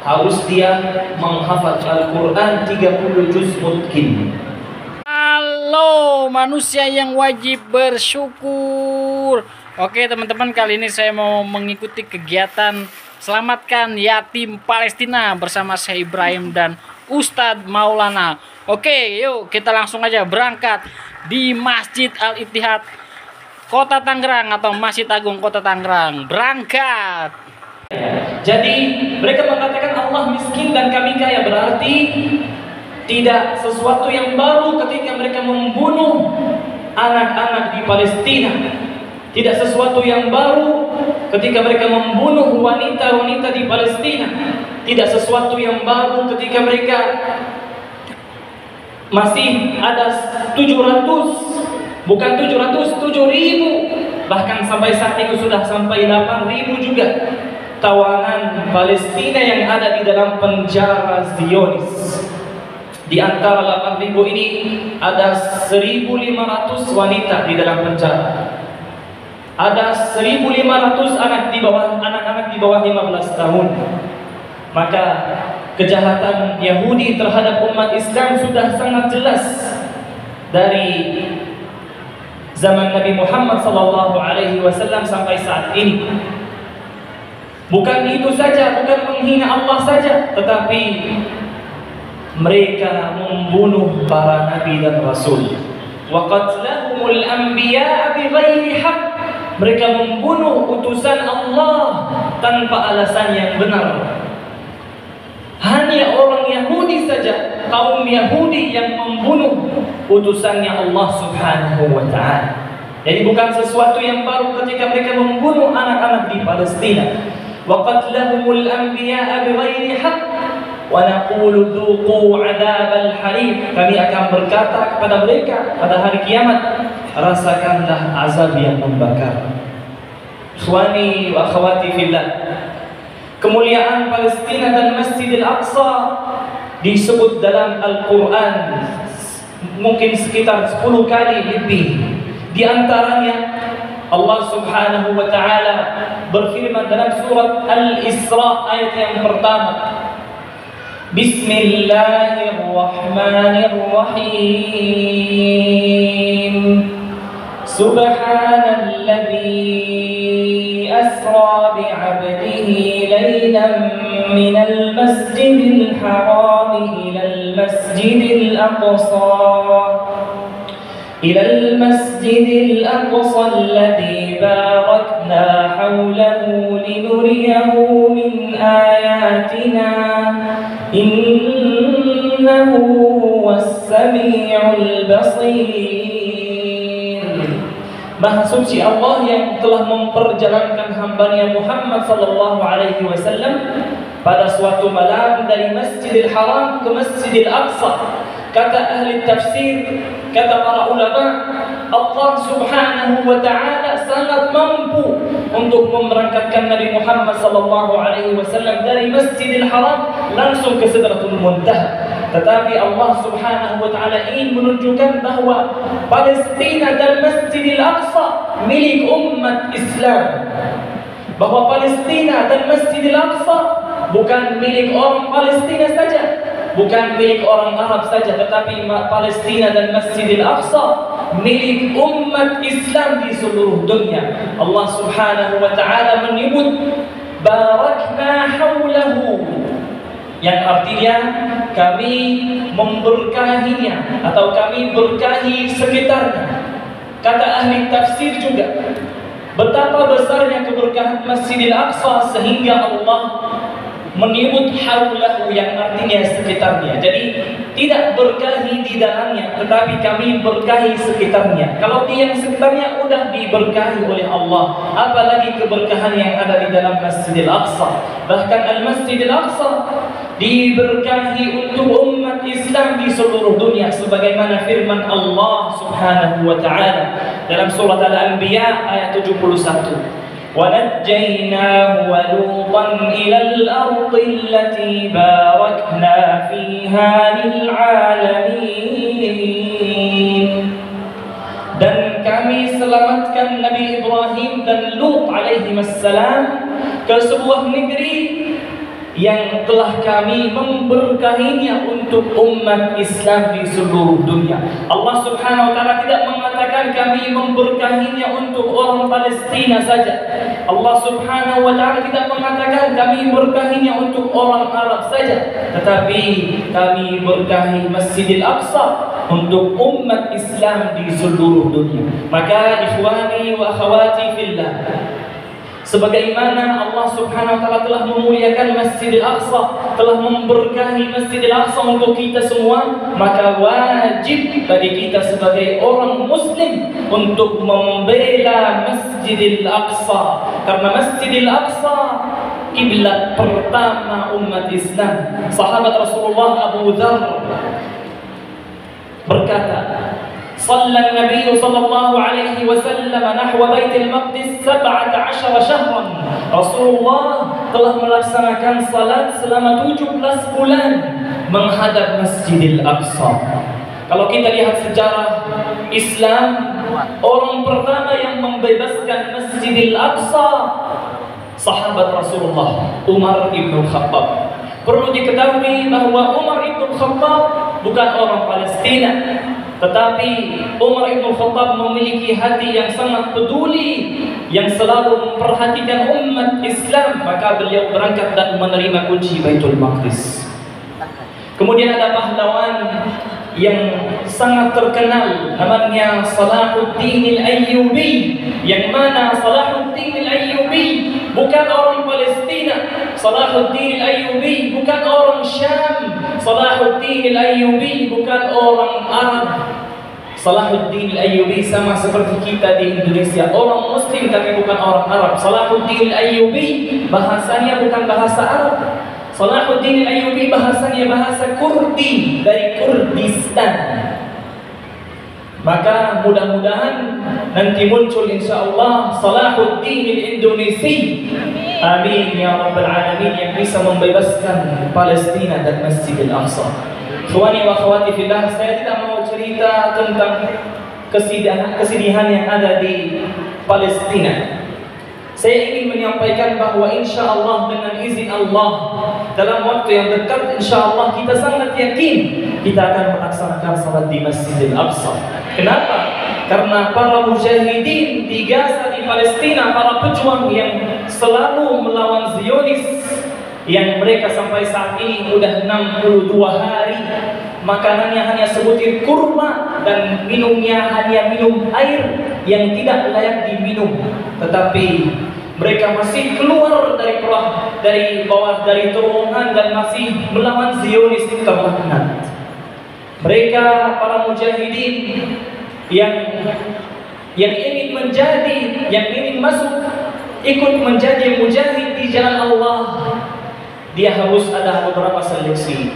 harus dia menghafal Al-Quran 30 juz mungkin. Halo manusia yang wajib bersyukur. Oke teman-teman, kali ini saya mau mengikuti kegiatan Selamatkan Yatim Palestina bersama Syekh Ibrahim dan Ustadz Maulana. Oke, yuk kita langsung aja berangkat di Masjid Al-Ittihad Kota Tangerang atau Masjid Agung Kota Tangerang. Berangkat. Jadi mereka mengatakan Allah miskin dan kami kaya, berarti tidak sesuatu yang baru ketika mereka membunuh anak-anak di Palestina. Tidak sesuatu yang baru ketika mereka membunuh wanita-wanita di Palestina. Tidak sesuatu yang baru ketika mereka masih ada 700, bukan 700, 7.000, bahkan sampai saat itu sudah sampai 8.000 juga tawanan Palestina yang ada di dalam penjara Zionis. Di antara 8.000 ini ada 1.500 wanita di dalam penjara. Ada 1.500 anak-anak di bawah 15 tahun. Maka kejahatan Yahudi terhadap umat Islam sudah sangat jelas dari zaman Nabi Muhammad SAW sampai saat ini. Bukan itu saja, bukan menghina Allah saja, tetapi mereka membunuh para nabi dan rasul. Wa qatlahumul anbiya bighairi haqq. Mereka membunuh utusan Allah tanpa alasan yang benar. Hanya orang Yahudi saja, kaum Yahudi yang membunuh utusannya Allah Subhanahu wa ta'ala. Jadi bukan sesuatu yang baru ketika mereka membunuh anak-anak di Palestina. Wa qatlahumul anbiya bighairi haqq wa naqulu dhuqu 'adzabal hariq. Kami akan berkata kepada mereka pada hari kiamat, rasakanlah azab yang membakar. Ikhwani wa akhwati fillah, kemuliaan Palestina dan Masjidil Aqsa disebut dalam Al-Quran mungkin sekitar 10 kali lebih. Di antaranya Allah Subhanahu wa ta'ala berfirman dalam surat Al-Isra ayat yang pertama, Bismillahirrahmanirrahim. Subhanalladzi asra bi'abdihi laylan minal masjidil haram ilal masjidil aqsa alladzi barakna hawlahu linuriyahu min ayatina innahu huwas sami'ul basir. Maha suci Allah yang telah memperjalankan hambanya Muhammad sallallahu alaihi wasallam pada suatu malam dari Masjidil Haram ke Masjidil Aqsa. Kata ahli tafsir, kata para ulama, Allah Subhanahu wa ta'ala sangat mampu untuk memberangkatkan Nabi Muhammad sallallahu alaihi wasallam dari Masjidil Haram langsung ke Sidratul Muntaha. Tetapi Allah Subhanahu wa ta'ala ingin menunjukkan bahwa Palestina dan Masjidil Aqsa milik umat Islam. Bahwa Palestina dan Masjidil Aqsa bukan milik orang Palestina saja, bukan milik orang Arab saja, tetapi Palestina dan Masjidil Aqsa milik umat Islam di seluruh dunia. Allah Subhanahu wa ta'ala menyebut barakna haulahu, yang artinya kami memberkahinya atau kami berkahi sekitarnya. Kata ahli tafsir juga, betapa besarnya keberkahan Masjidil Aqsa sehingga Allah menyebut haulahu yang artinya sekitarnya. Jadi tidak berkahi di dalamnya, tetapi kami berkahi sekitarnya. Kalau di yang sekitarnya udah diberkahi oleh Allah, apalagi keberkahan yang ada di dalam Masjidil Aqsa. Bahkan Al-Masjidil Aqsa diberkahi untuk umat Islam di seluruh dunia, sebagaimana firman Allah Subhanahu wa ta'ala dalam surat Al-Anbiya ayat 71. وَنَجَّيْنَاهُ وَلُوطًا إِلَى الْأَرْضِ الَّتِي بَارَكْنَا فِيهَا لِلْعَالَمِينَ. Dan kami selamatkan Nabi Ibrahim dan Lut alaihi wassalam ke sebuah negeri yang telah kami memberkahinya untuk umat Islam di seluruh dunia. Allah Subhanahu wa taala tidak mengatakan kami memberkahinya untuk orang Palestina saja. Allah Subhanahu wa taala tidak mengatakan kami berkahinya untuk orang Arab saja, tetapi kami berkahi Masjidil Aqsa untuk umat Islam di seluruh dunia. Maka ikhwani wa akhwati fillah, sebagaimana Allah Subhanahu wa taala telah memuliakan Masjidil Aqsa, telah memberkahi Masjidil Aqsa untuk kita semua, maka wajib bagi kita sebagai orang muslim untuk membela Masjidil Aqsa. Karena Masjidil Aqsa kiblat pertama umat Islam. Sahabat Rasulullah Abu Dzar berkata, صلى النبي صلى الله عليه وسلم نحو بيت المقدس 17 شهرا. Rasulullah telah melaksanakan salat selama 17 bulan menghadap Masjidil Aqsa. Kalau kita lihat sejarah Islam, orang pertama yang membebaskan Masjidil Aqsa sahabat Rasulullah, Umar ibn Khattab. Perlu diketahui bahwa Umar ibn Khattab bukan orang Palestina, tetapi Umar ibn Khattab memiliki hati yang sangat peduli, yang selalu memperhatikan umat Islam. Maka beliau berangkat dan menerima kunci Baitul Maqdis. Kemudian ada pahlawan yang sangat terkenal, namanya Salahuddin Al-Ayyubi. Yang mana Salahuddin Al-Ayyubi bukan orang Palestina, Salahuddin Al-Ayyubi bukan orang Syam, Salahuddin Al-Ayyubi bukan orang Arab. Salahuddin Al-Ayyubi sama seperti kita di Indonesia, orang Muslim tapi bukan orang Arab. Salahuddin Al-Ayyubi bahasanya bukan bahasa Arab. Salahuddin Al-Ayyubi bahasanya bahasa Kurdi dari Kurdistan. Maka mudah-mudahan nanti muncul insyaallah Salahuddin Al-Indonesi. Amin ya rabbal alamin, yang bisa membebaskan Palestina dan Masjidil Aqsa. Ikhwani wa akhwati fillah, saya tidak mau cerita tentang kesedihan yang ada di Palestina. Saya ingin menyampaikan bahwa insya Allah dengan izin Allah dalam waktu yang dekat insya Allah kita sangat yakin kita akan melaksanakan salat di Masjidil Aqsa. Kenapa? Karena para mujahidin di Gaza, di Palestina, para pejuang yang selalu melawan Zionis, yang mereka sampai saat ini sudah 62 hari makanannya hanya sebutir kurma dan minumnya hanya minum air yang tidak layak diminum, tetapi mereka masih keluar dari bawah dari terowongan dan masih melawan Zionis terlaknat. Mereka para mujahidin yang ingin masuk ikut menjadi mujahid di jalan Allah, dia harus ada beberapa seleksi,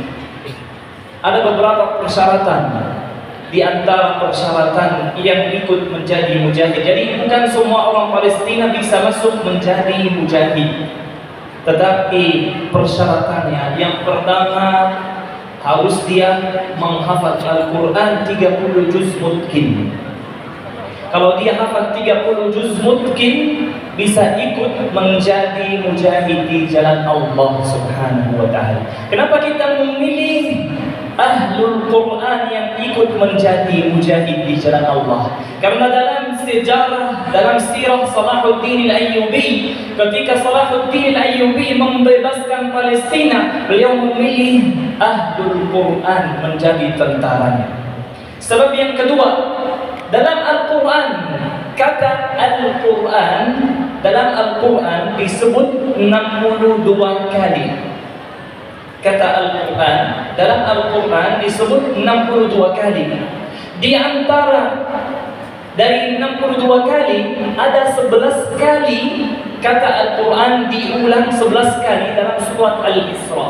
ada beberapa persyaratan. Di antara persyaratan yang ikut menjadi mujahid, jadi bukan semua orang Palestina bisa masuk menjadi mujahid, tetapi persyaratannya yang pertama harus dia menghafal Al-Quran 30 juz mungkin. Kalau dia hafal 30 juz mungkin, bisa ikut menjadi mujahid di jalan Allah Subhanahu wa taala. Kenapa kita memilih Ahlul Quran yang ikut menjadi mujahid di jalan Allah? Karena dalam sejarah, dalam sirah Salahuddin Al-Ayyubi, ketika Salahuddin Al-Ayyubi membebaskan Palestina, beliau memilih Ahlul Quran menjadi tentaranya. Sebab yang kedua, dalam Al-Quran, kata Al-Quran, dalam Al-Quran disebut 62 kali. Kata Al-Quran, dalam Al-Quran disebut 62 kali. Di antara dari 62 kali, ada 11 kali kata Al-Quran diulang 11 kali dalam surat Al-Isra.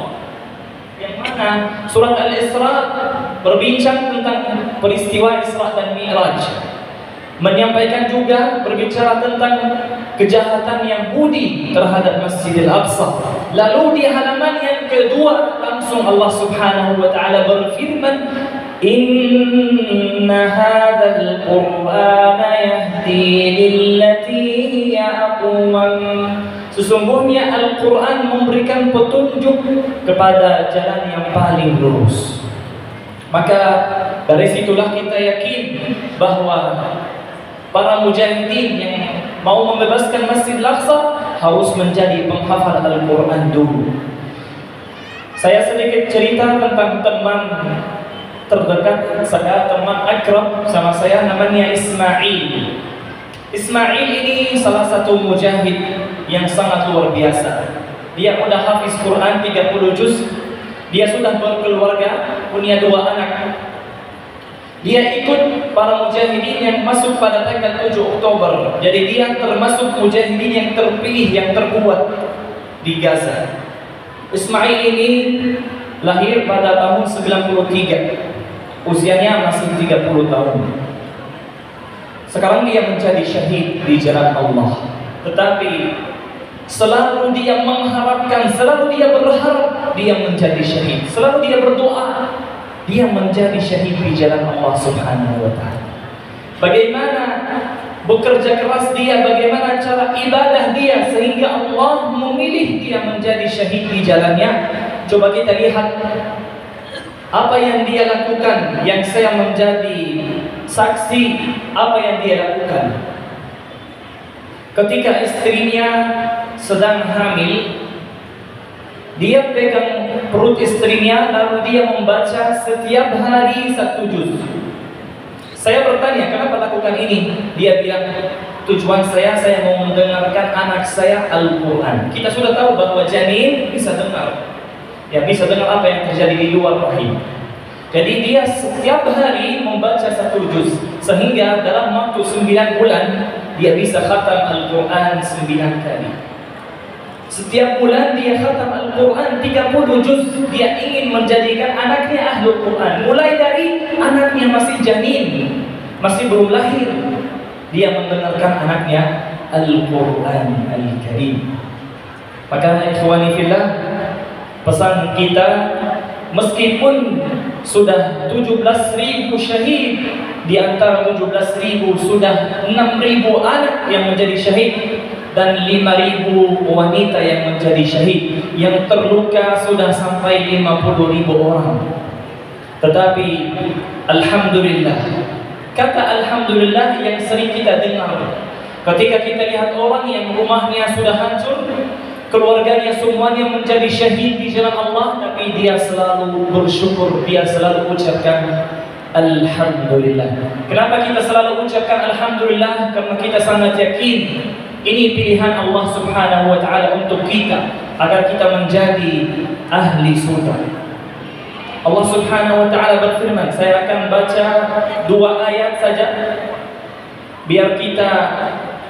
Yang mana surat Al-Isra berbincang tentang peristiwa Isra dan Mi'raj, menyampaikan juga berbicara tentang kejahatan Yahudi terhadap Masjidil Aqsa. Lalu di halaman yang kedua langsung Allah Subhanahu wa taala berfirman, "Inna hadzal Qur'ana yahdi lillati hiya aqwam." Sesungguhnya Al-Quran memberikan petunjuk kepada jalan yang paling lurus. Maka dari situlah kita yakin bahwa para mujahidin yang mau membebaskan Masjid Al-Aqsa harus menjadi penghafal Al-Quran dulu. Saya sedikit cerita tentang teman terdekat saya, teman akrab sama saya, namanya Ismail. Ismail ini salah satu mujahid yang sangat luar biasa. Dia udah hafiz Quran 30 juz. Dia sudah berkeluarga, punya 2 anak. Dia ikut para mujahidin yang masuk pada tanggal 7 Oktober. Jadi dia termasuk mujahidin yang terpilih, yang terkuat di Gaza. Ismail ini lahir pada tahun 93. Usianya masih 30 tahun. Sekarang dia menjadi syahid di jalan Allah. Tetapi selalu dia mengharapkan, selalu dia berharap dia menjadi syahid. Selalu dia berdoa dia menjadi syahid di jalan Allah Subhanahu wa ta'ala. Bagaimana bekerja keras dia, bagaimana cara ibadah dia sehingga Allah memilih dia menjadi syahid di jalannya. Coba kita lihat apa yang dia lakukan, yang saya menjadi saksi apa yang dia lakukan. Ketika istrinya sedang hamil, dia pegang perut istrinya lalu dia membaca setiap hari 1 juz. Saya bertanya, kenapa lakukan ini? Dia bilang, tujuan saya mau mendengarkan anak saya Al-Quran. Kita sudah tahu bahwa janin bisa dengar, ya bisa dengar apa yang terjadi di luar rahim. Jadi dia setiap hari membaca 1 juz, sehingga dalam waktu 9 bulan dia bisa khatam Al-Quran 9 kali. Setiap bulan dia khatam Al-Quran 30 juz. Dia ingin menjadikan anaknya Ahlul Quran. Mulai dari anaknya masih janin, masih belum lahir, dia mendengarkan anaknya Al-Quran Al-Karim. Maka ikhwani fillah, pesan kita, meskipun sudah 17.000 syahid, di antara 17.000 sudah 6.000 anak yang menjadi syahid dan 5.000 wanita yang menjadi syahid. Yang terluka sudah sampai 50.000 orang. Tetapi alhamdulillah, kata alhamdulillah yang sering kita dengar ketika kita lihat orang yang rumahnya sudah hancur, keluarganya semuanya menjadi syahid di jalan Allah, tapi dia selalu bersyukur, dia selalu ucapkan alhamdulillah. Kenapa kita selalu ucapkan alhamdulillah? Karena kita sangat yakin ini pilihan Allah Subhanahu wa ta'ala untuk kita, agar kita menjadi ahli surga. Allah Subhanahu wa ta'ala berfirman, saya akan baca 2 ayat saja biar kita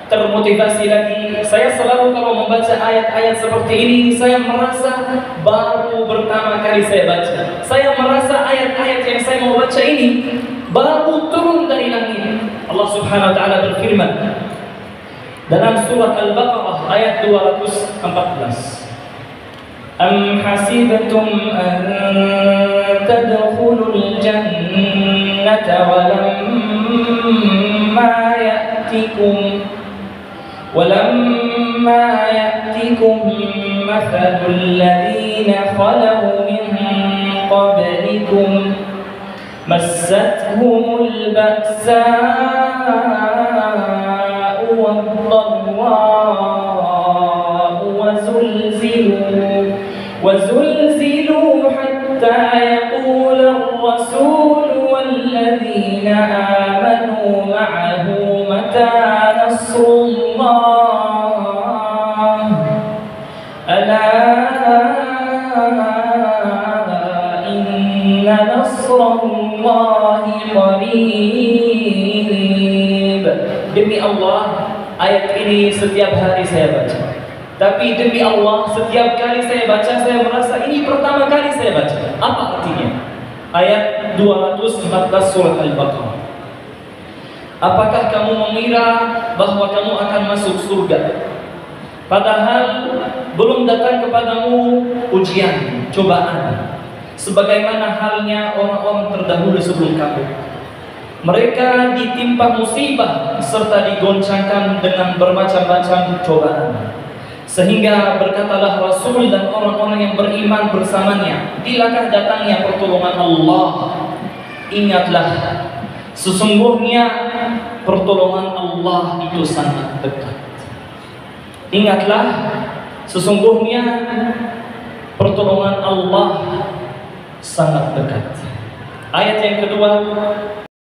termotivasi lagi. Saya selalu kalau membaca ayat-ayat seperti ini, saya merasa baru pertama kali saya baca. Saya merasa ayat-ayat yang saya mau baca ini baru turun dari langit. Allah Subhanahu wa ta'ala berfirman dalam surah Al-Baqarah ayat 214. Am hasibtum an tadkhulul jannata walamma ya'tikum mathalul ladzina khalau min qablikum massathumul ba'sa'u wad-dharra'u وزلزلوا حتى يقول الرسول والذين آمنوا معه متى نصر الله ألا إن نصر الله قريب. Demi Allah, ayat ini setiap hari saya baca. Tapi demi Allah, setiap kali saya baca, saya merasa ini pertama kali saya baca. Apa artinya? Ayat 214 surah Al-Baqarah. Apakah kamu mengira bahwa kamu akan masuk surga, padahal belum datang kepadamu ujian, cobaan, sebagaimana halnya orang-orang terdahulu sebelum kamu? Mereka ditimpa musibah serta digoncangkan dengan bermacam-macam cobaan. Sehingga berkatalah Rasul dan orang-orang yang beriman bersamanya, bilakah datangnya pertolongan Allah, ingatlah sesungguhnya pertolongan Allah itu sangat dekat. Ingatlah sesungguhnya pertolongan Allah sangat dekat. Ayat yang kedua,